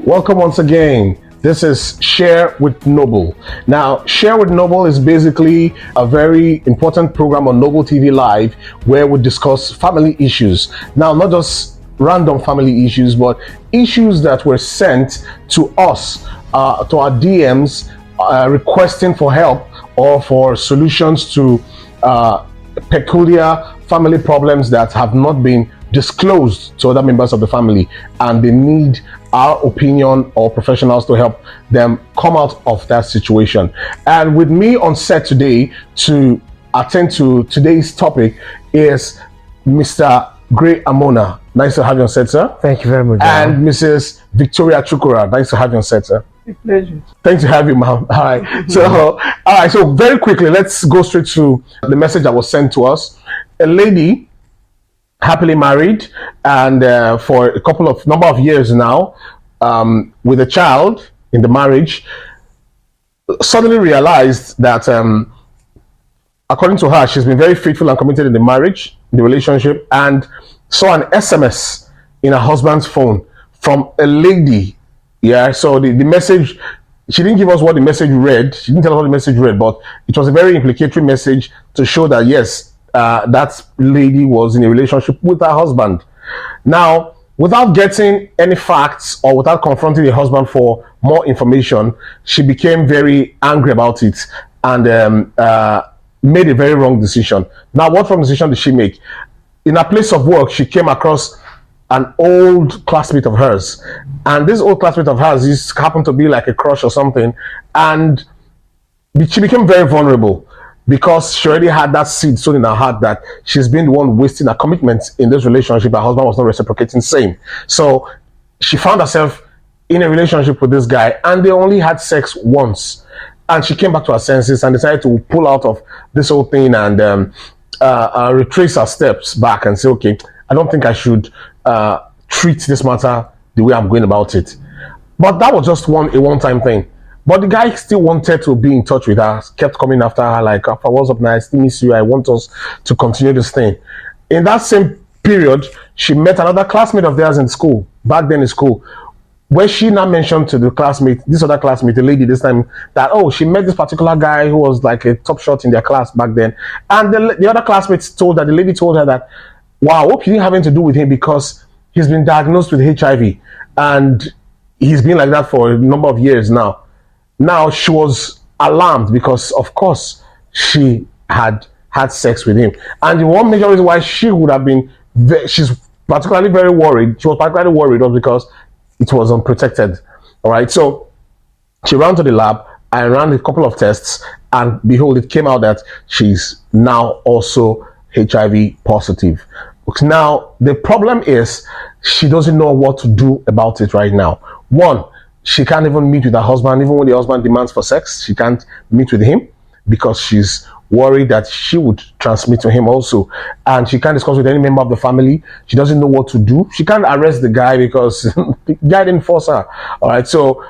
Welcome once again. This is Share with Noble. Now, Share with Noble is basically a very important program on Noble TV Live where we discuss family issues. Now, not just random family issues, but issues that were sent to us, to our DMs, requesting for help or for solutions to peculiar family problems that have not been disclosed to other members of the family, and they need our opinion or professionals to help them come out of that situation. And with me on set today to attend to today's topic is Mr. Gray Amona. Nice to have you on set, sir. Thank you very much. And Mrs. Victoria Chukura. Nice to have you on set, sir. A pleasure. Thanks to have you, ma'am. All right. So very quickly, let's go straight to the message that was sent to us. A lady, happily married, and for a number of years now, with a child in the marriage, suddenly realized that, according to her, she's been very faithful and committed in the marriage, in the relationship, and saw an SMS in her husband's phone from a lady. Yeah, so the message, she didn't give us what the message read. She didn't tell us what the message read, but it was a very implicatory message to show that, yes, that lady was in a relationship with her husband. Now, without getting any facts or without confronting the husband for more information, she became very angry about it and made a very wrong decision. Now, what wrong decision did she make? In her place of work, she came across an old classmate of hers, and this old classmate of hers happened to be like a crush or something, and she became very vulnerable because she already had that seed sown in her heart that she's been the one wasting her commitment in this relationship. Her husband was not reciprocating same. So she found herself in a relationship with this guy, and they only had sex once. And she came back to her senses and decided to pull out of this whole thing and retrace her steps back and say, okay, I don't think I should treat this matter the way I'm going about it. But that was just a one-time thing. But the guy still wanted to be in touch with her, kept coming after her, like, what's up now? I still miss you. I want us to continue this thing. In that same period, she met another classmate of theirs in school, back then in school, where she now mentioned to this other classmate, the lady this time, that, she met this particular guy who was like a top shot in their class back then. And the other classmates the lady told her that, wow, I hope you didn't have anything to do with him because he's been diagnosed with HIV. And he's been like that for a number of years now. Now, she was alarmed because, of course, she had sex with him. And the one major reason why she would have been, she's particularly very worried, she was particularly worried was because it was unprotected. All right. So she ran to the lab and ran a couple of tests, and behold, it came out that she's now also HIV positive. Now, the problem is she doesn't know what to do about it right now. One, she can't even meet with her husband. Even when the husband demands for sex, she can't meet with him because she's worried that she would transmit to him also. And she can't discuss with any member of the family. She doesn't know what to do. She can't arrest the guy because the guy didn't force her. All right. So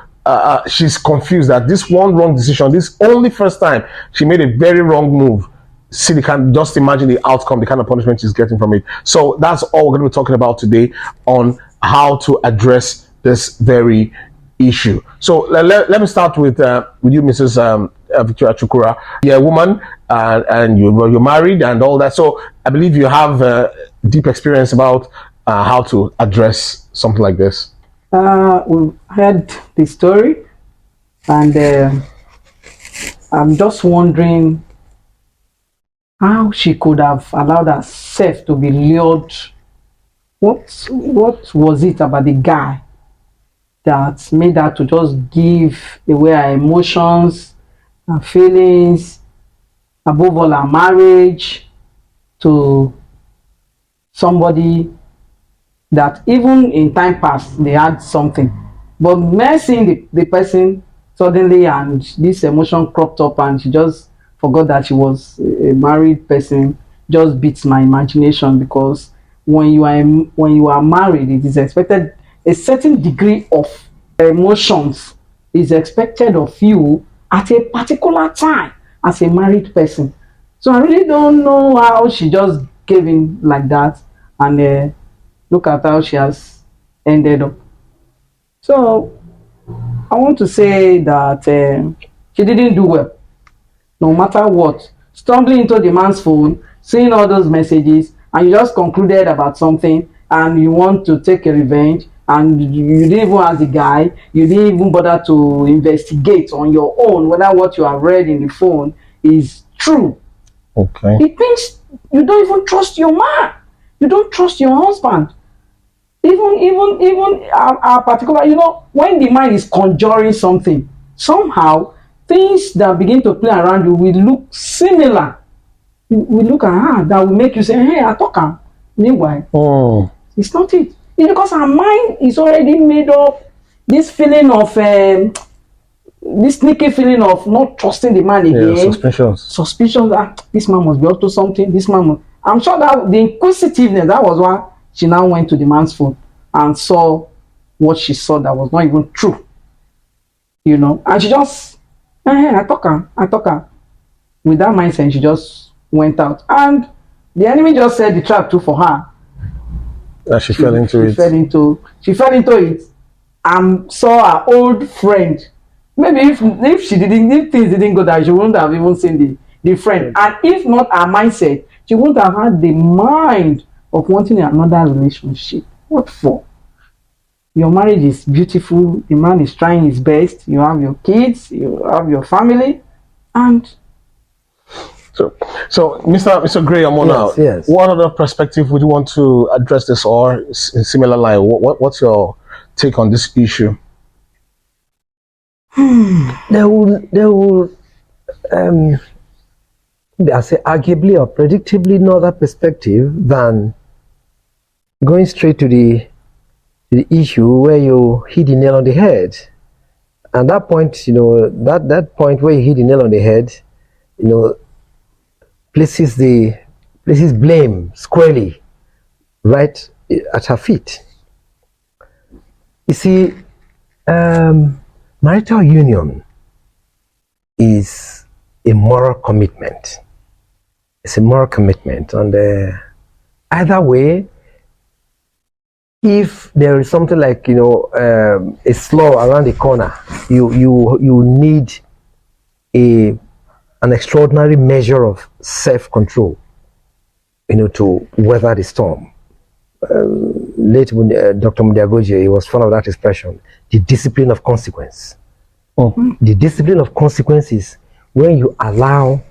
she's confused that this one wrong decision, this only first time she made a very wrong move. See, just imagine the outcome, the kind of punishment she's getting from it. So that's all we're going to be talking about today on how to address this very issue. So let me start with you, Mrs. Victoria Chukura. You're a woman and you're married and all that. So I believe you have deep experience about how to address something like this. We've heard the story, and I'm just wondering how she could have allowed herself to be lured. What was it about the guy that made her to just give away her emotions, her feelings, above all her marriage, to somebody that even in time past they had something, but seeing the person suddenly and this emotion cropped up and she just forgot that she was a married person, just beats my imagination, because when you are married, it is expected a certain degree of emotions is expected of you at a particular time as a married person. So I really don't know how she just gave in like that, and look at how she has ended up. So I want to say that she didn't do well, no matter what. Stumbling into the man's phone, seeing all those messages, and you just concluded about something, and you want to take a revenge, and you didn't even ask the guy, you didn't even bother to investigate on your own whether what you have read in the phone is true. Okay. It means you don't even trust your man. You don't trust your husband. Even our particular, when the mind is conjuring something, somehow things that begin to play around you will look similar. We look at her that will make you say, hey, I talk am. Meanwhile, it's not it. It's because our mind is already made up this feeling of this sneaky feeling of not trusting the man again. Yeah, Suspicions that this man must be up to something. I'm sure that the inquisitiveness, that was why she now went to the man's phone and saw what she saw that was not even true. And she just, I talk her. With that mindset, she just went out. And the enemy just set the trap too for her. That she fell into it. She fell into it and saw her old friend. Maybe if things didn't go down, she wouldn't have even seen the friend. And if not her mindset, she wouldn't have had the mind of wanting another relationship. What for? Your marriage is beautiful. The man is trying his best. You have your kids. You have your family, and so Mr. Gray Amona, yes. What other perspective would you want to address this, or in similar line? What's your take on this issue? There will I say arguably or predictably no other perspective than going straight to the issue where you hit the nail on the head. And that point, that point where you hit the nail on the head, places blame squarely right at her feet. You see, marital union is a moral commitment. It's a moral commitment, and either way, if there is something like a slaw around the corner, you need an extraordinary measure of self-control, to weather the storm. Late Dr. Mudiagoje, he was fond of that expression, the discipline of consequence. The discipline of consequence is when you allow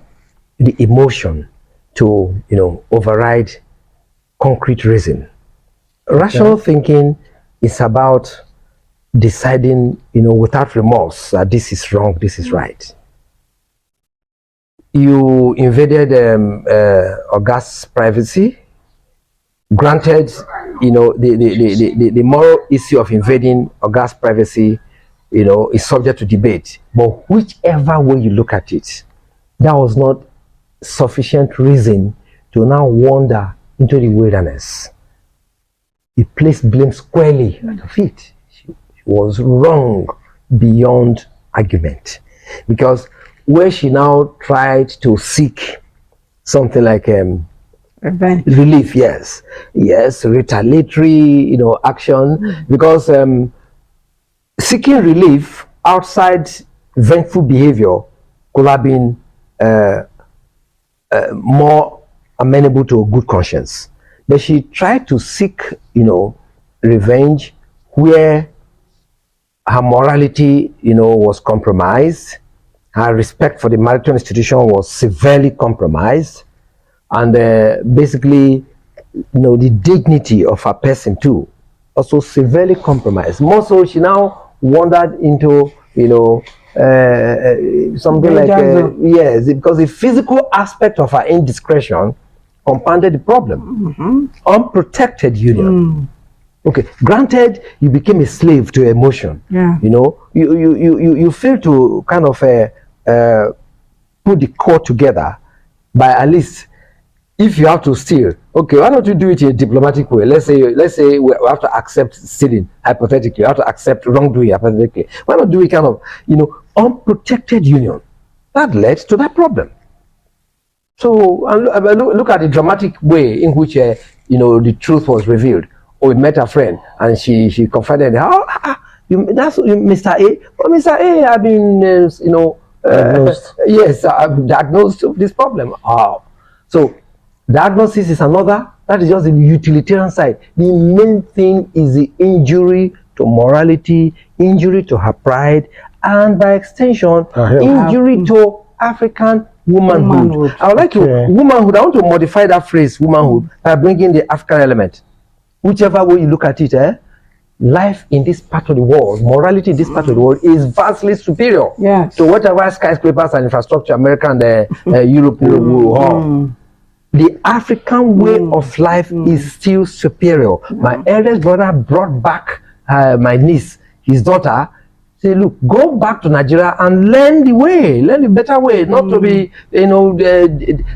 the emotion to override concrete reason. Rational thinking is about deciding without remorse that this is wrong, this is right. You invaded August's privacy. Granted, the moral issue of invading August's privacy is subject to debate, but whichever way you look at it, that was not sufficient reason to now wander into the wilderness. He placed blame squarely at her feet. She was wrong beyond argument, because where she now tried to seek something like revenge, relief, yes, retaliatory, action, because seeking relief outside vengeful behavior could have been more amenable to a good conscience. But she tried to seek, revenge where her morality, was compromised, her respect for the marital institution was severely compromised, and basically, the dignity of her person too, also severely compromised. More so, she now wandered into, something like, yes, because the physical aspect of her indiscretion compounded the problem. Unprotected union. Okay, granted, you became a slave to emotion. Yeah. You fail to kind of put the core together by at least, if you have to steal, okay, why don't you do it in a diplomatic way? Let's say we have to accept stealing, hypothetically, we have to accept wrongdoing, hypothetically. Why not do it kind of, unprotected union? That led to that problem. So look at the dramatic way in which the truth was revealed. Oh, we met a friend and she confided in her. That's Mr. A. But Mr. A, I've been, Diagnosed. yes, I've diagnosed this problem. So diagnosis is another. That is just the utilitarian side. The main thing is the injury to morality, injury to her pride, and by extension, injury to African womanhood. I would like to womanhood. I want to modify that phrase womanhood by bringing the African element. Whichever way you look at it, life in this part of the world, morality in this part of the world is vastly superior to whatever skyscrapers and infrastructure America and Europe will have. The African way of life is still superior. My eldest brother brought back my niece, his daughter, say, look, go back to Nigeria and learn the better way, not to be,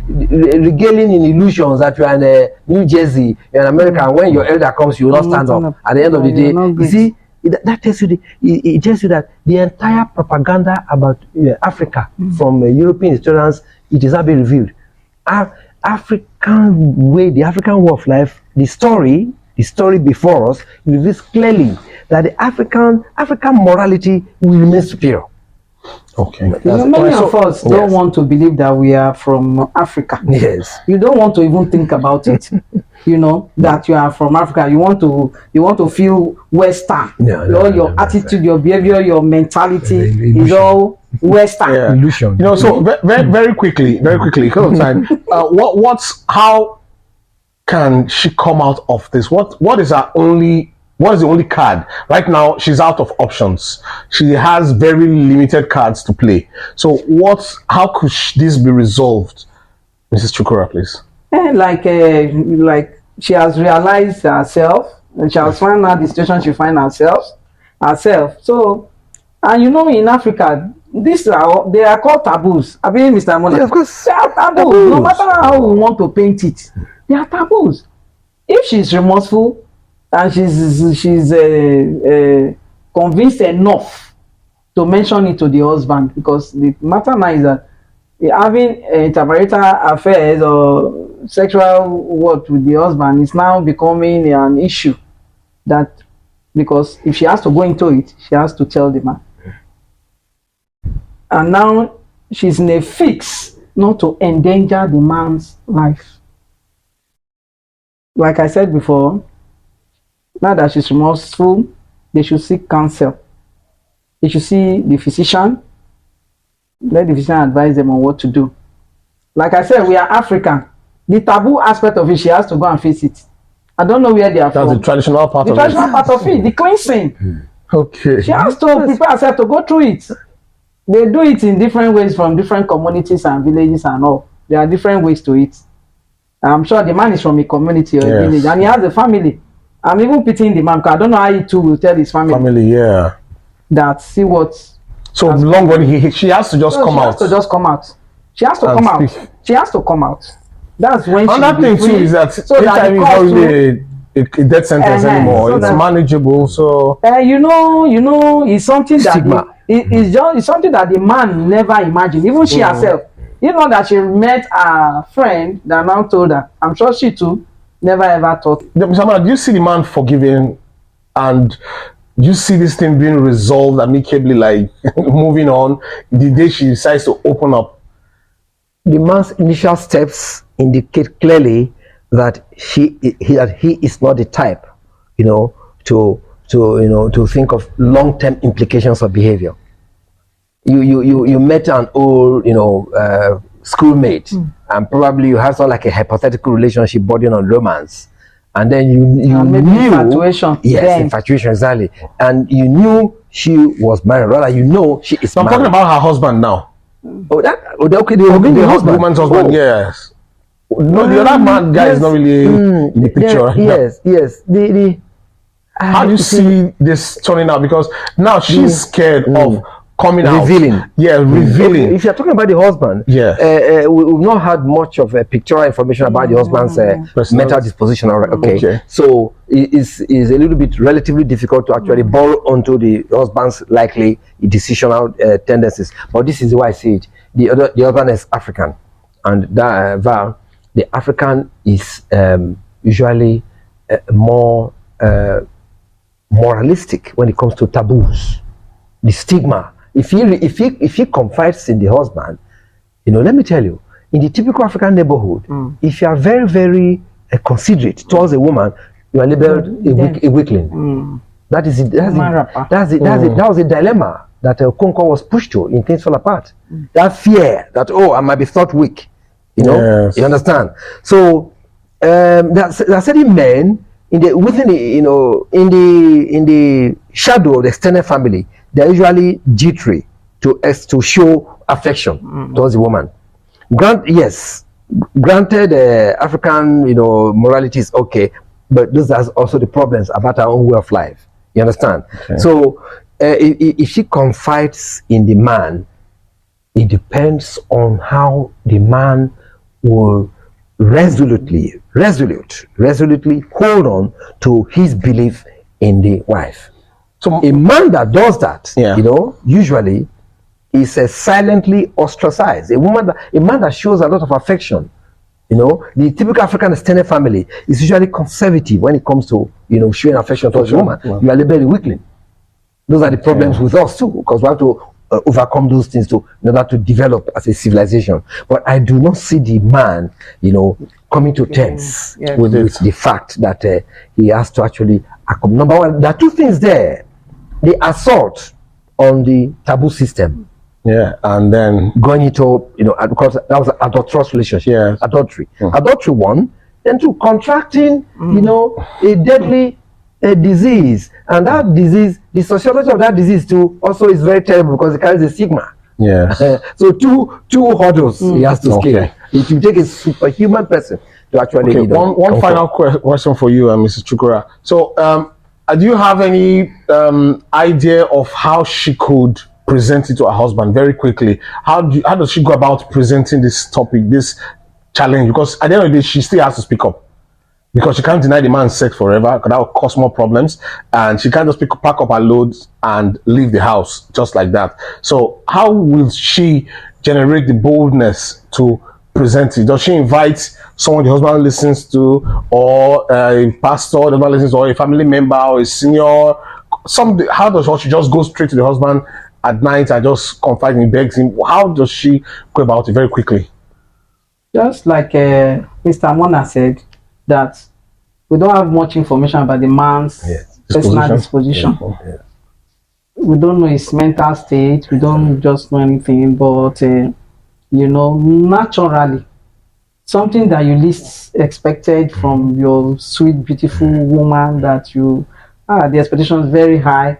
regaling in illusions that you are in New Jersey, you're in America, and when your elder comes, you will not stand up. At the end of the day, you see, that tells you, it tells you that the entire propaganda about Africa from European historians, it is not being revealed. African way, the African way of life, the story before us reveals clearly that the African morality will remain superior. Okay. Many of us don't want to believe that we are from Africa. Yes. You don't want to even think about it. That you are from Africa. You want to feel Western. Your attitude, your behavior, your mentality is all Western. Illusion. So very quickly, because of time. How can she come out of this? What is the only card? Right now, she's out of options. She has very limited cards to play. So how could this be resolved? Mrs. Chukura, please. Like she has realized herself, and she has found out the situation she finds herself. So, and in Africa, they are called taboos. I mean, Mr. Mona, yeah, of course. They are taboos. No matter how we want to paint it, they are taboos. If she's remorseful and she's convinced enough to mention it to the husband, because the matter now is that having intermarital affairs or sexual work with the husband is now becoming an issue. That because if she has to go into it, she has to tell the man. And now she's in a fix not to endanger the man's life. Like I said before, now that she's remorseful, they should seek counsel. They should see the physician. Let the physician advise them on what to do. Like I said, we are African. The taboo aspect of it, she has to go and face it. I don't know where they are from. That's the traditional part of it. The traditional part of it, the cleansing. Okay. She has to prepare herself to go through it. They do it in different ways from different communities and villages and all. There are different ways to it. I'm sure the man is from a community or a village, and he has a family. I'm even pitying the man because I don't know how he too will tell his family. That see what. So long when she has to just come out. She has to just come out. She has to come out. She has to come out. That's when she. Another thing too is that HIV is not really a death sentence anymore. So it's manageable. So it's something that it's something that the man never imagined. Even she herself. That she met a friend that now told her. I'm sure she too never ever thought. Do you see the man forgiving, and you see this thing being resolved amicably, like moving on the day she decides to open up? The man's initial steps indicate clearly that he is not the type, to think of long-term implications of behavior. You met an old, schoolmate, and probably you have like a hypothetical relationship bordering on romance, and then you knew infatuation. Yes, infatuation, exactly, and you knew she was married. Rather, she is. So I'm talking about her husband now. The husband. Woman's husband, yes. No, the other man guy is not really in the picture. Yes. How do you see this turning out? Because now she's scared of coming revealing. out. Yeah, revealing. If you're talking about the husband, we've not had much of a pictorial information about the husband's mental disposition. Okay. So it's a little bit relatively difficult to actually borrow onto the husband's likely decisional tendencies. But this is why I see it. The husband is African, and that the African is usually more moralistic when it comes to taboos, the stigma. If he confides in the husband, let me tell you, in the typical African neighborhood, if you are very, very considerate towards a woman, you are labeled a weakling. That was a dilemma that Okonkwo was pushed to in Things Fall Apart. That fear that, I might be thought weak. Yes. You understand? So there are certain men in the shadow of the extended family. They're usually jittery to show affection towards the woman. Granted, African morality is okay, but those are also the problems about our own way of life. You understand? Okay. So if she confides in the man, it depends on how the man will resolutely hold on to his belief in the wife. So a man that does that, usually is silently ostracized. A man that shows a lot of affection, the typical African extended family is usually conservative when it comes to showing affection towards a woman. You are labeled a weakling. Those are the problems with us too, because we have to overcome those things in order to develop as a civilization. But I do not see the man, coming to terms with the fact that he has to actually. Number one, there are two things there: the assault on the taboo system. Yeah, and then going into because that was an adulterous relationship. Adultery. Adultery one, then two, contracting a deadly disease, and that disease, the sociology of that disease too also is very terrible because it carries a stigma. So two hurdles he has to scale. It will take a superhuman person to actually. One final question for you, Mrs. Chukura. So do you have any idea of how she could present it to her husband very quickly? How does she go about presenting this topic, this challenge? Because at the end of the day, she still has to speak up, because she can't deny the man's sex forever, because that will cause more problems, and she can't just pack up her loads and leave the house just like that. So how will she generate the boldness to present it? Does she invite someone the husband listens to, or a pastor the husband listens to, or a family member, or a senior? How does she just go straight to the husband at night and just confide in him, begs him? How does she go about it very quickly? Just like Mr. Mona said, that we don't have much information about the man's personal disposition. We don't know his mental state. We don't just know anything, but naturally, something that you least expected from your sweet, beautiful woman, that the expectation is very high.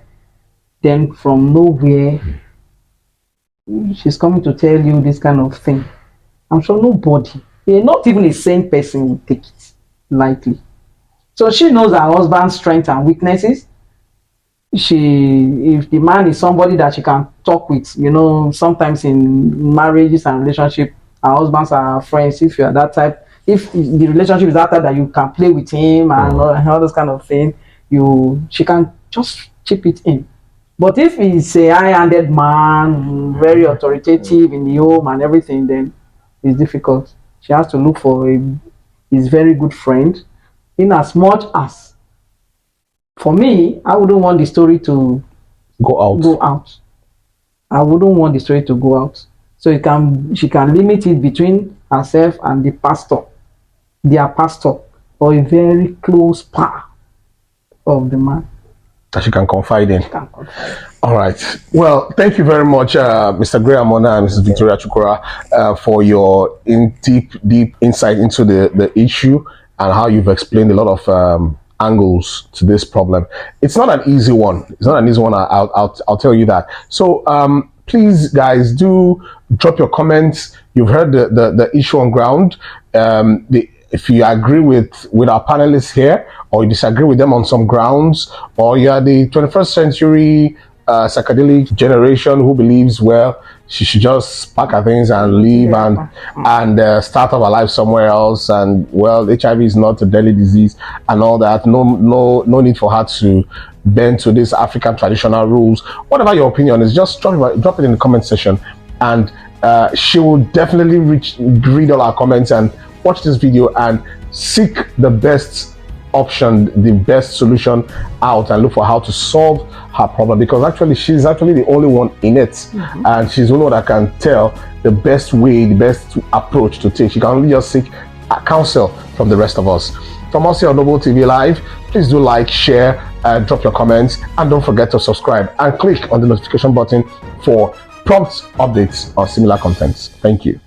Then from nowhere, she's coming to tell you this kind of thing. I'm sure nobody, not even a sane person, will take it lightly. So she knows her husband's strengths and weaknesses. If the man is somebody that she can talk with, sometimes in marriages and relationships, our husbands are friends. If you are that type, if the relationship is that type that you can play with him and all those kind of things, she can just chip it in. But if he's a high-handed man, very authoritative in the home and everything, then it's difficult. She has to look for his very good friend, in as much as, for me, I wouldn't want the story to go out. I wouldn't want the story to go out. So she can limit it between herself and the pastor, their pastor, or a very close pal of the man that she can confide in. All right. Well, thank you very much, Mr. Graham Mona and Mrs. Victoria Chukura, for your deep insight into the issue and how you've explained a lot of angles to this problem. It's not an easy one. I'll tell you that. So please, guys, do drop your comments. You've heard the issue on ground. If you agree with our panelists here, or you disagree with them on some grounds, or you are the 21st century psychedelic generation who believes, well, she should just pack her things and leave and start up her life somewhere else, and well, HIV is not a deadly disease and all that. No need for her to bend to these African traditional rules. Whatever your opinion is, just drop it in the comment section, and she will definitely read all our comments and watch this video and seek the best option, the best solution out, and look for how to solve her problem, because actually she's actually the only one in it, and she's the only one that can tell the best way, the best approach to take. She can only just seek counsel from the rest of us. From us here on Noble TV Live, please do like, share, drop your comments, and don't forget to subscribe and click on the notification button for prompt updates on similar contents. Thank you.